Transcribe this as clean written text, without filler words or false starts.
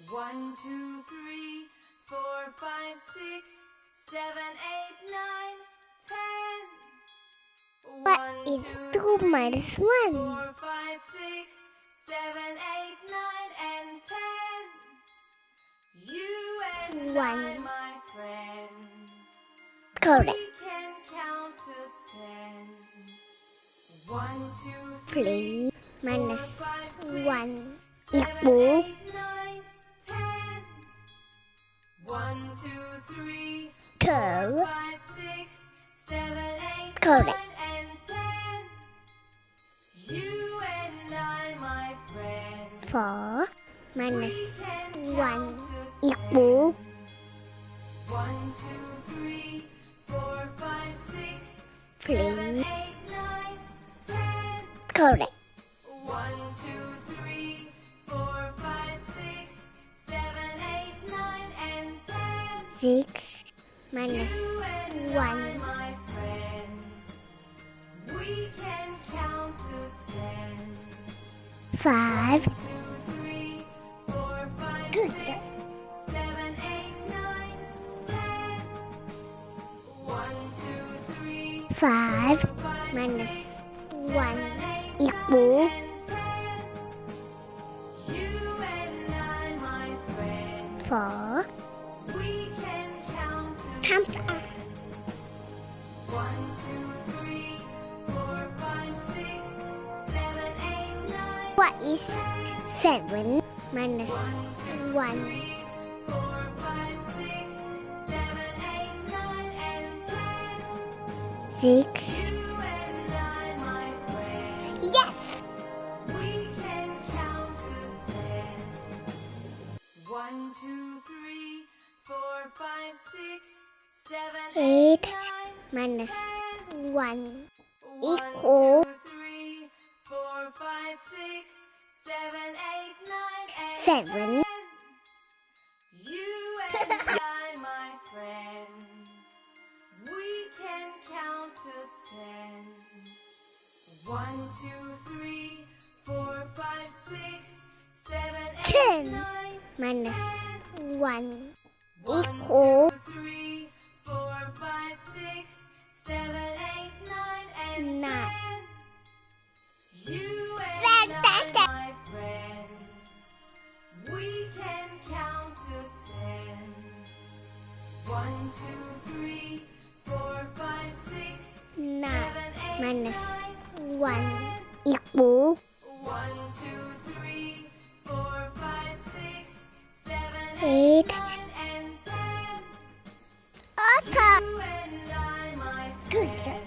1, 2, 3, 4, 5, 6, 7, 8, 9, 10. What is 2 minus 1? 4, 5, 6, 7, 8, 9, and 10. You and 1. I, my friend. Correct. We can count to 10. 1, 2, 3 minus 4, 5, 6, 1 7, equal 8, 9, 10. 1, 2, 3, 2. 4, 5, 6, 7, 8, Correct. 9, and 10. You and I, my friend. 4 minus We can 1 count to 10. equal 1, 2, 3, 4, 5, 6, 3. 7, 8, 9, 10. Correct. 1, 2, 3, 4, 5, 6, 7, 8, 9, and 10. 6 minus You and 1 I, my friend. We can count to 10. 5 2, 3, 4, 5, Good 6, job. 7, 8, 9, 10. 1, 2, 3, 5 4, 5, minus 6, 1 7, 8, equal 9, and 10. You and I, my friend. 4 We can count to times 10. 1, 2, 3, 4, 5, 6, 7, 8, 9. What is 7 minus 1, 2, 1? 3, 4, 5, 6, 7, 8, 9, and 10. 6. You and I, my friend. Yes! We can count to 10. 1, 2, 3, 4, 5, 6, 7, 8, 8 9, minus 10. 1 1, equal 2, 3, 4, 5, 6, 7, 8, 9, and 7. 10. You and I, my friend. We can count to 10. 1, 2, 3, 4, 5, 6, 7, 8, 10 9, minus 10. 1 1, equal 2, 3, 4, 5, 6, 7, 8, 9, and 9. 10. You and Fantastic. I, my friend. We can count to 10. 1, 2, 3, 4, 5, 6, 9 7, 8, minus 9, 1 10. equal 1, 2, 3, 4, 5, 6, 7, 8. 8, 9, and 10. Awesome! You and I, my Good friend. job.